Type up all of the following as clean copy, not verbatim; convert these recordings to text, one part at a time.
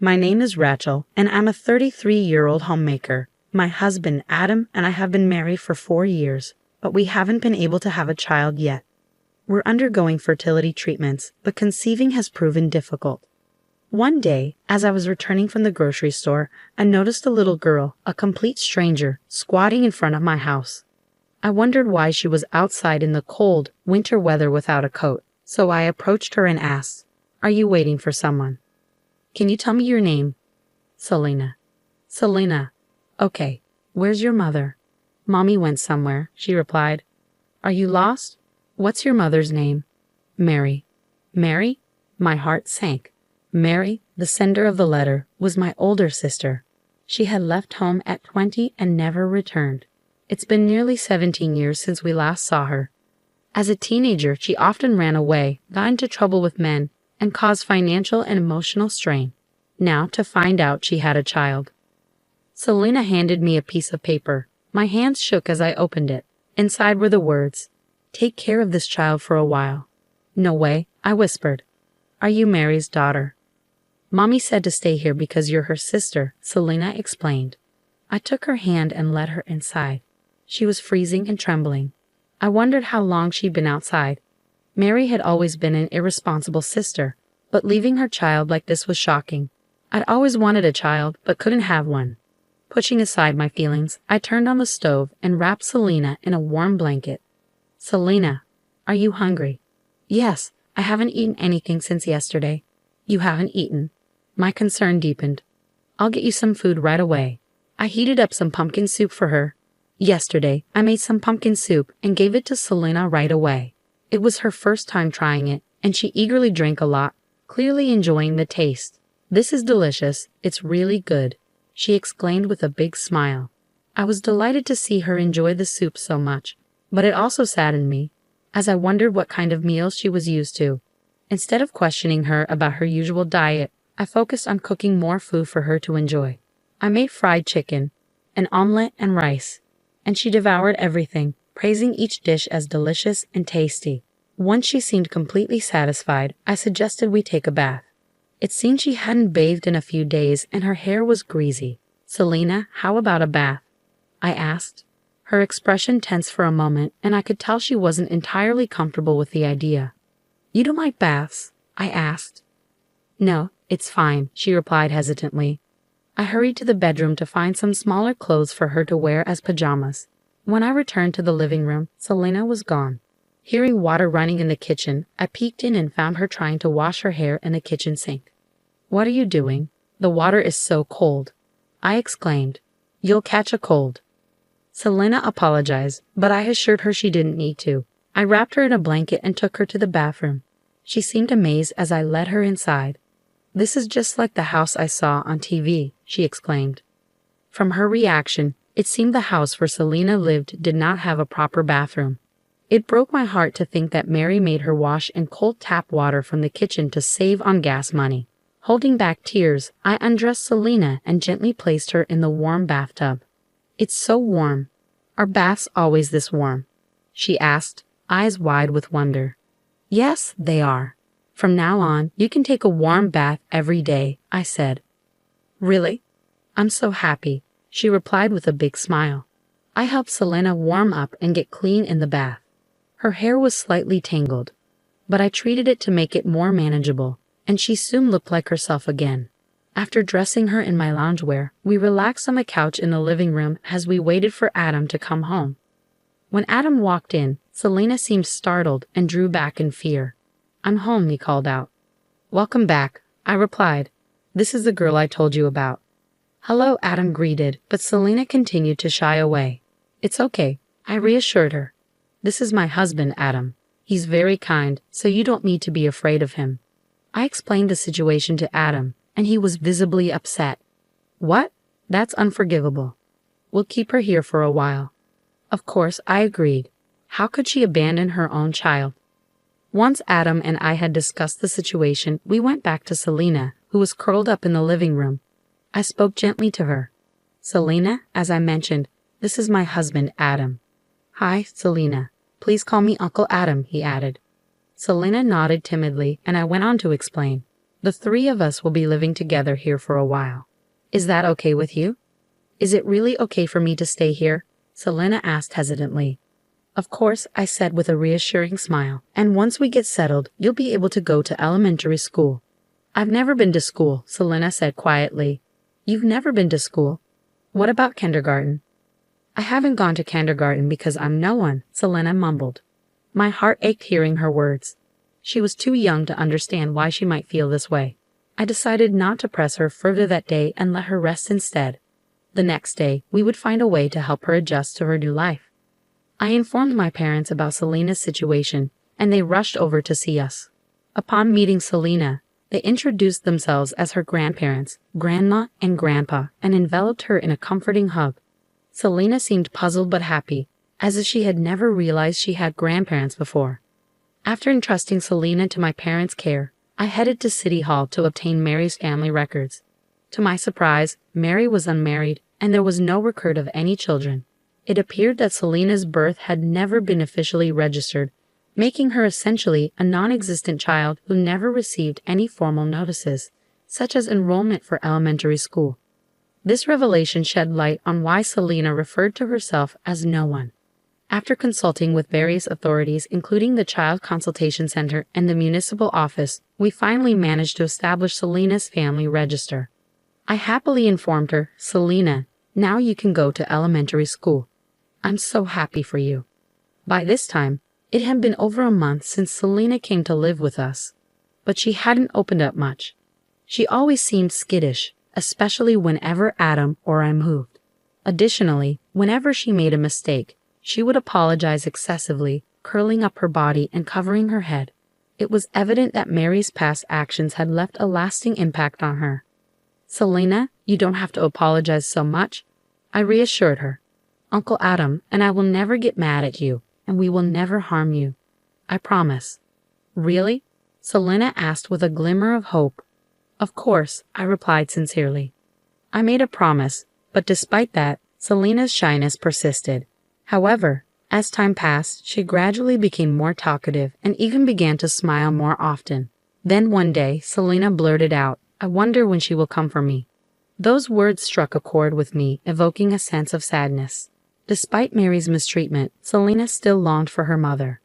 My name is Rachel, and I'm a 33-year-old homemaker. My husband, Adam, and I have been married for 4 years, but we haven't been able to have a child yet. We're undergoing fertility treatments, but conceiving has proven difficult. One day, as I was returning from the grocery store, I noticed a little girl, a complete stranger, squatting in front of my house. I wondered why she was outside in the cold, winter weather without a coat, so I approached her and asked, "Are you waiting for someone? Can you tell me your name?" "Selena." "Selena. Okay. Where's your mother?" "Mommy went somewhere," she replied. "Are you lost? What's your mother's name?" "Mary." "Mary?" My heart sank. Mary, the sender of the letter, was my older sister. She had left home at 20 and never returned. It's been nearly 17 years since we last saw her. As a teenager, she often ran away, got into trouble with men, and caused financial and emotional strain. Now to find out she had a child. Selena handed me a piece of paper. My hands shook as I opened it. Inside were the words, "Take care of this child for a while." "No way," I whispered. "Are you Mary's daughter?" "Mommy said to stay here because you're her sister," Selena explained. I took her hand and led her inside. She was freezing and trembling. I wondered how long she'd been outside. Mary had always been an irresponsible sister, but leaving her child like this was shocking. I'd always wanted a child, but couldn't have one. Pushing aside my feelings, I turned on the stove and wrapped Selena in a warm blanket. "Selena, are you hungry?" "Yes, I haven't eaten anything since yesterday." "You haven't eaten?" My concern deepened. "I'll get you some food right away." I heated up some pumpkin soup for her. Yesterday, I made some pumpkin soup and gave it to Selena right away. It was her first time trying it, and she eagerly drank a lot, clearly enjoying the taste. "This is delicious. It's really good," she exclaimed with a big smile. I was delighted to see her enjoy the soup so much, but it also saddened me, as I wondered what kind of meals she was used to. Instead of questioning her about her usual diet, I focused on cooking more food for her to enjoy. I made fried chicken, an omelet, and rice, and she devoured everything, praising each dish as delicious and tasty. Once she seemed completely satisfied, I suggested we take a bath. It seemed she hadn't bathed in a few days and her hair was greasy. "Selena, how about a bath?" I asked. Her expression tensed for a moment, and I could tell she wasn't entirely comfortable with the idea. "You don't like baths?" I asked. "No, it's fine," she replied hesitantly. I hurried to the bedroom to find some smaller clothes for her to wear as pajamas. When I returned to the living room, Selena was gone. Hearing water running in the kitchen, I peeked in and found her trying to wash her hair in the kitchen sink. "What are you doing? The water is so cold," I exclaimed. "You'll catch a cold." Selena apologized, but I assured her she didn't need to. I wrapped her in a blanket and took her to the bathroom. She seemed amazed as I led her inside. "This is just like the house I saw on TV," she exclaimed. From her reaction, it seemed the house where Selena lived did not have a proper bathroom. It broke my heart to think that Mary made her wash in cold tap water from the kitchen to save on gas money. Holding back tears, I undressed Selena and gently placed her in the warm bathtub. "It's so warm. Are baths always this warm?" she asked, eyes wide with wonder. "Yes, they are. From now on, you can take a warm bath every day," I said. "Really? I'm so happy," she replied with a big smile. I helped Selena warm up and get clean in the bath. Her hair was slightly tangled, but I treated it to make it more manageable, and she soon looked like herself again. After dressing her in my loungewear, we relaxed on the couch in the living room as we waited for Adam to come home. When Adam walked in, Selena seemed startled and drew back in fear. "I'm home," he called out. "Welcome back," I replied. "This is the girl I told you about." "Hello," Adam greeted, but Selena continued to shy away. "It's okay," I reassured her. "This is my husband, Adam. He's very kind, so you don't need to be afraid of him." I explained the situation to Adam, and he was visibly upset. "What? That's unforgivable. We'll keep her here for a while." Of course, I agreed. How could she abandon her own child? Once Adam and I had discussed the situation, we went back to Selena, who was curled up in the living room. I spoke gently to her. "Selena, as I mentioned, this is my husband, Adam." "Hi, Selena. Please call me Uncle Adam," he added. Selena nodded timidly, and I went on to explain. The three of us will be living together here for a while. Is that okay with you? Is it really okay for me to stay here? Selena asked hesitantly. Of course, I said with a reassuring smile. And once we get settled, you'll be able to go to elementary school. I've never been to school, Selena said quietly. You've never been to school? What about kindergarten? I haven't gone to kindergarten because I'm no one, Selena mumbled. My heart ached hearing her words. She was too young to understand why she might feel this way. I decided not to press her further that day and let her rest instead. The next day, we would find a way to help her adjust to her new life. I informed my parents about Selena's situation, and they rushed over to see us. Upon meeting Selena, they introduced themselves as her grandparents, Grandma and Grandpa, and enveloped her in a comforting hug. Selena seemed puzzled but happy, as if she had never realized she had grandparents before. After entrusting Selena to my parents' care, I headed to City Hall to obtain Mary's family records. To my surprise, Mary was unmarried, and there was no record of any children. It appeared that Selena's birth had never been officially registered, making her essentially a non-existent child who never received any formal notices, such as enrollment for elementary school. This revelation shed light on why Selena referred to herself as no one. After consulting with various authorities, including the Child Consultation Center and the municipal office, we finally managed to establish Selena's family register. I happily informed her, Selena, now you can go to elementary school. I'm so happy for you. By this time, it had been over a month since Selena came to live with us, but she hadn't opened up much. She always seemed skittish, especially whenever Adam or I moved. Additionally, whenever she made a mistake, she would apologize excessively, curling up her body and covering her head. It was evident that Mary's past actions had left a lasting impact on her. Selena, you don't have to apologize so much, I reassured her. Uncle Adam and I will never get mad at you, and we will never harm you. I promise. Really? Selena asked with a glimmer of hope. Of course, I replied sincerely. I made a promise, but despite that, Selena's shyness persisted. However, as time passed, she gradually became more talkative and even began to smile more often. Then one day, Selena blurted out, I wonder when she will come for me. Those words struck a chord with me, evoking a sense of sadness. Despite Mary's mistreatment, Selena still longed for her mother.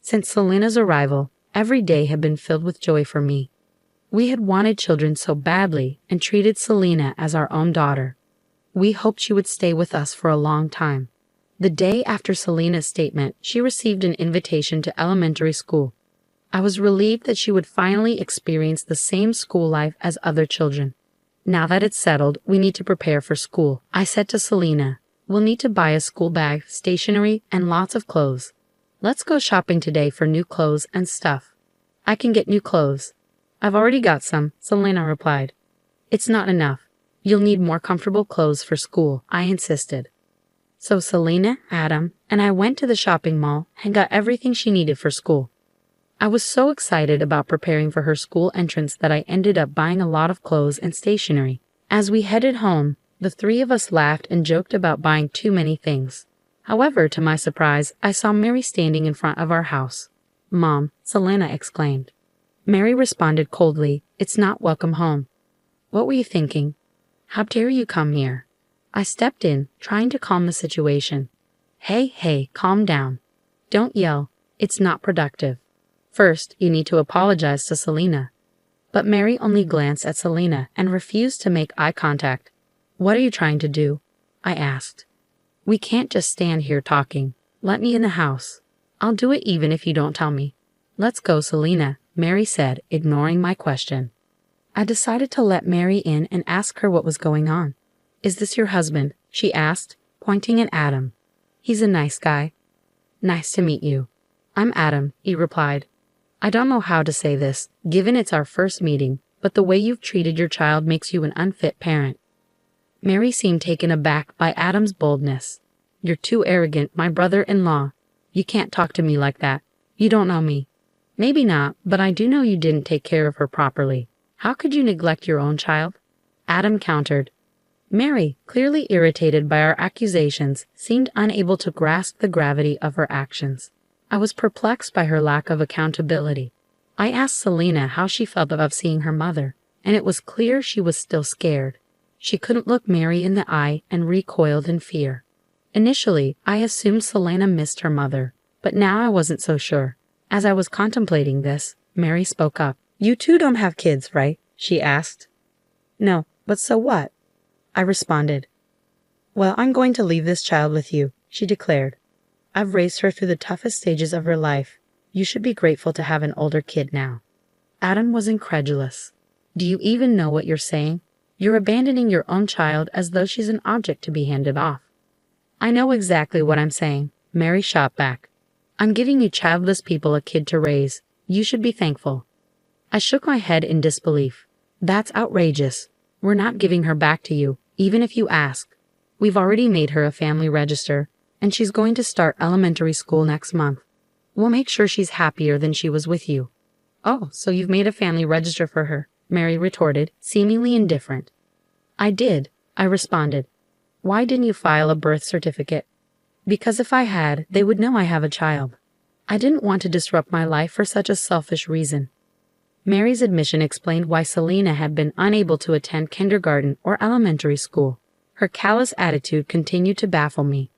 Since Selena's arrival, every day had been filled with joy for me. We had wanted children so badly and treated Selena as our own daughter. We hoped she would stay with us for a long time. The day after Selena's statement, she received an invitation to elementary school. I was relieved that she would finally experience the same school life as other children. Now that it's settled, we need to prepare for school, I said to Selena. We'll need to buy a school bag, stationery, and lots of clothes. Let's go shopping today for new clothes and stuff. I can get new clothes. I've already got some, Selena replied. It's not enough. You'll need more comfortable clothes for school, I insisted. So Selena, Adam, and I went to the shopping mall and got everything she needed for school. I was so excited about preparing for her school entrance that I ended up buying a lot of clothes and stationery. As we headed home, the three of us laughed and joked about buying too many things. However, to my surprise, I saw Mary standing in front of our house. Mom, Selena exclaimed. Mary responded coldly, It's not welcome home. What were you thinking? How dare you come here? I stepped in, trying to calm the situation. Hey, calm down. Don't yell. It's not productive. First, you need to apologize to Selena. But Mary only glanced at Selena and refused to make eye contact. What are you trying to do? I asked. We can't just stand here talking. Let me in the house. I'll do it even if you don't tell me. Let's go, Selena, Mary said, ignoring my question. I decided to let Mary in and ask her what was going on. Is this your husband? She asked, pointing at Adam. He's a nice guy. Nice to meet you. I'm Adam, he replied. I don't know how to say this, given it's our first meeting, but the way you've treated your child makes you an unfit parent. Mary seemed taken aback by Adam's boldness. You're too arrogant, my brother-in-law. You can't talk to me like that. You don't know me. Maybe not, but I do know you didn't take care of her properly. How could you neglect your own child? Adam countered. Mary, clearly irritated by our accusations, seemed unable to grasp the gravity of her actions. I was perplexed by her lack of accountability. I asked Selena how she felt about seeing her mother, and it was clear she was still scared. She couldn't look Mary in the eye and recoiled in fear. Initially, I assumed Selena missed her mother, but now I wasn't so sure. As I was contemplating this, Mary spoke up. "You too don't have kids, right?" she asked. "No, but so what?" I responded. "Well, I'm going to leave this child with you," she declared. "I've raised her through the toughest stages of her life. You should be grateful to have an older kid now." Adam was incredulous. "Do you even know what you're saying? You're abandoning your own child as though she's an object to be handed off." "I know exactly what I'm saying," Mary shot back. "I'm giving you childless people a kid to raise. You should be thankful." I shook my head in disbelief. "That's outrageous. We're not giving her back to you, even if you ask. We've already made her a family register, and she's going to start elementary school next month. We'll make sure she's happier than she was with you." "Oh, so you've made a family register for her," Mary retorted, seemingly indifferent. "I did," I responded. "Why didn't you file a birth certificate?" "Because if I had, they would know I have a child. I didn't want to disrupt my life for such a selfish reason." Mary's admission explained why Selena had been unable to attend kindergarten or elementary school. Her callous attitude continued to baffle me.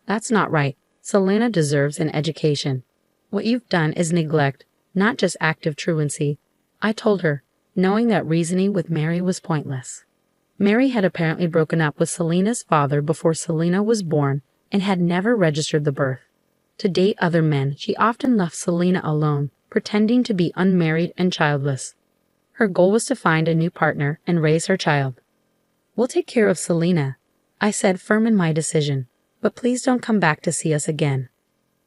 "That's not right. Selena deserves an education. What you've done is neglect, not just active truancy," I told her, knowing that reasoning with Mary was pointless. Mary had apparently broken up with Selena's father before Selena was born and had never registered the birth. To date other men, she often left Selena alone, pretending to be unmarried and childless. Her goal was to find a new partner and raise her child. "We'll take care of Selena," I said, firm in my decision, "but please don't come back to see us again."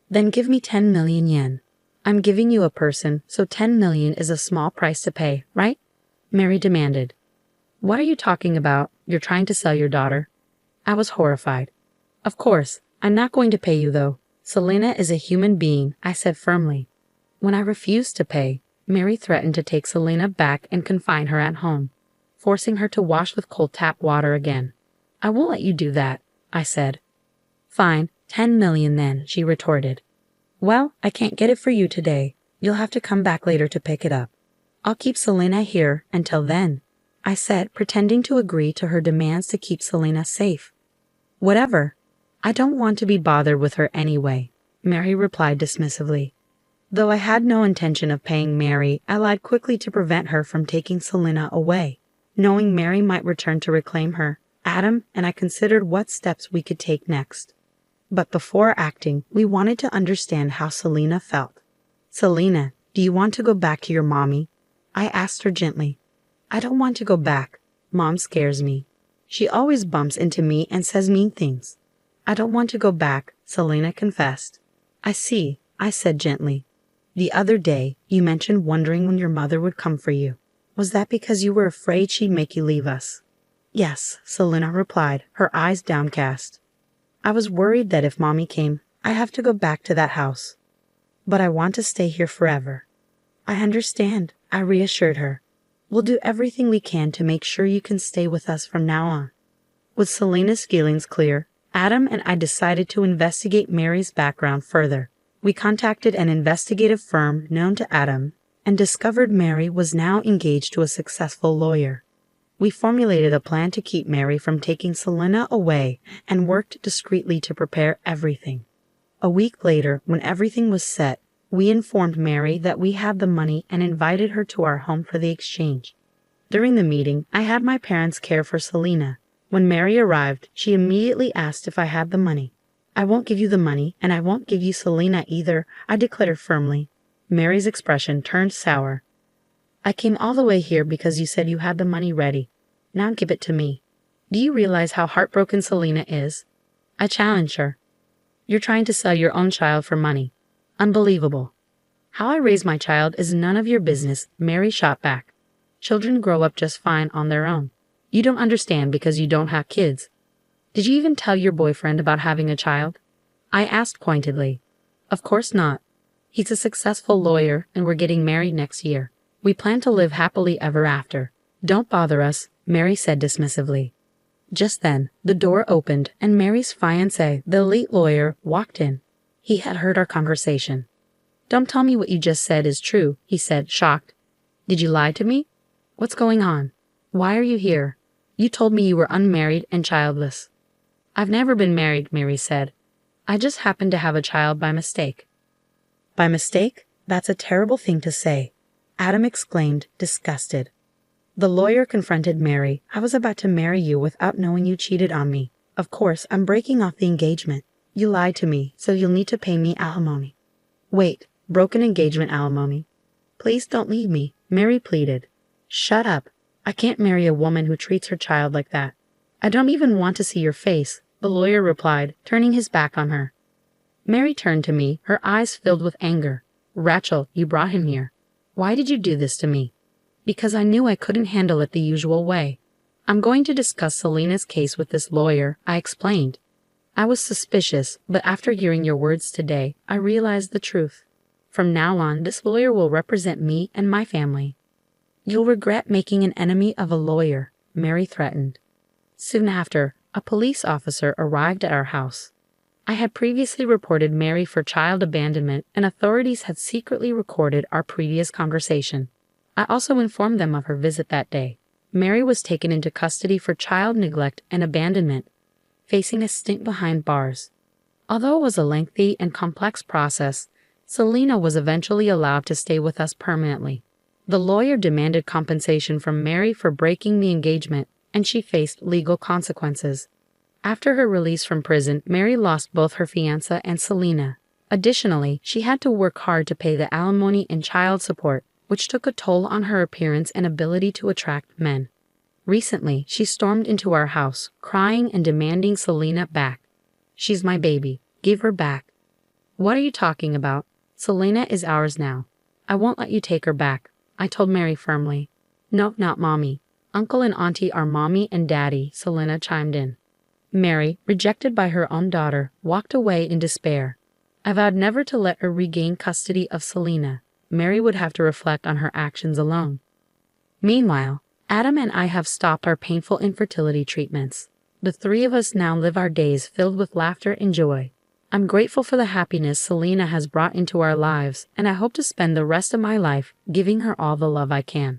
"Then give me 10 million yen. I'm giving you a person, so 10 million is a small price to pay, right?" Mary demanded. "What are you talking about? You're trying to sell your daughter?" I was horrified. "Of course, I'm not going to pay you though. Selena is a human being," I said firmly. When I refused to pay, Mary threatened to take Selena back and confine her at home, forcing her to wash with cold tap water again. "I won't let you do that," I said. "Fine, 10 million then," she retorted. "Well, I can't get it for you today. You'll have to come back later to pick it up. I'll keep Selena here until then," I said, pretending to agree to her demands to keep Selena safe. "Whatever. I don't want to be bothered with her anyway," Mary replied dismissively. Though I had no intention of paying Mary, I lied quickly to prevent her from taking Selena away. Knowing Mary might return to reclaim her, Adam and I considered what steps we could take next. But before acting, we wanted to understand how Selena felt. "Selena, do you want to go back to your mommy?" I asked her gently. "I don't want to go back. Mom scares me. She always bumps into me and says mean things." "I don't want to go back," Selena confessed. "I see," I said gently. "The other day, you mentioned wondering when your mother would come for you. Was that because you were afraid she'd make you leave us?" "Yes," Selena replied, her eyes downcast. "I was worried that if Mommy came, I'd have to go back to that house. But I want to stay here forever." "I understand," I reassured her. "We'll do everything we can to make sure you can stay with us from now on." With Selena's feelings clear, Adam and I decided to investigate Mary's background further. We contacted an investigative firm known to Adam and discovered Mary was now engaged to a successful lawyer. We formulated a plan to keep Mary from taking Selena away and worked discreetly to prepare everything. A week later, when everything was set, we informed Mary that we had the money and invited her to our home for the exchange. During the meeting, I had my parents care for Selena. When Mary arrived, she immediately asked if I had the money. "I won't give you the money, and I won't give you Selena either," I declared firmly. Mary's expression turned sour. "I came all the way here because you said you had the money ready. Now give it to me. Do you realize how heartbroken Selena is?" I challenged her. "You're trying to sell your own child for money. Unbelievable." "How I raise my child is none of your business," Mary shot back. "Children grow up just fine on their own. You don't understand because you don't have kids. Did you even tell your boyfriend about having a child?" I asked pointedly. "Of course not. He's a successful lawyer and we're getting married next year. We plan to live happily ever after. Don't bother us," Mary said dismissively. Just then, the door opened and Mary's fiancé, the elite lawyer, walked in. He had heard our conversation. Don't tell me what you just said is true, he said, shocked. Did you lie to me? What's going on? Why are you here? You told me you were unmarried and childless. I've never been married, Mary said. I just happened to have a child by mistake. By mistake? That's a terrible thing to say, Adam exclaimed, disgusted. The lawyer confronted Mary. I was about to marry you without knowing you cheated on me. Of course, I'm breaking off the engagement. You lied to me, so you'll need to pay me alimony. Wait, broken engagement alimony? Please don't leave me, Mary pleaded. Shut up. I can't marry a woman who treats her child like that. I don't even want to see your face, the lawyer replied, turning his back on her. Mary turned to me, her eyes filled with anger. Rachel, you brought him here. Why did you do this to me? Because I knew I couldn't handle it the usual way. I'm going to discuss Selena's case with this lawyer, I explained. I was suspicious, but after hearing your words today, I realized the truth. From now on, this lawyer will represent me and my family. You'll regret making an enemy of a lawyer, Mary threatened. Soon after, a police officer arrived at our house. I had previously reported Mary for child abandonment, and authorities had secretly recorded our previous conversation. I also informed them of her visit that day. Mary was taken into custody for child neglect and abandonment, facing a stint behind bars. Although it was a lengthy and complex process, Selena was eventually allowed to stay with us permanently. The lawyer demanded compensation from Mary for breaking the engagement, and she faced legal consequences. After her release from prison, Mary lost both her fiancé and Selena. Additionally, she had to work hard to pay the alimony and child support, which took a toll on her appearance and ability to attract men. Recently, she stormed into our house, crying and demanding Selena back. She's my baby. Give her back. What are you talking about? Selena is ours now. I won't let you take her back, I told Mary firmly. No, not mommy. Uncle and auntie are mommy and daddy, Selena chimed in. Mary, rejected by her own daughter, walked away in despair. I vowed never to let her regain custody of Selena. Mary would have to reflect on her actions alone. Meanwhile, Adam and I have stopped our painful infertility treatments. The three of us now live our days filled with laughter and joy. I'm grateful for the happiness Selena has brought into our lives, and I hope to spend the rest of my life giving her all the love I can.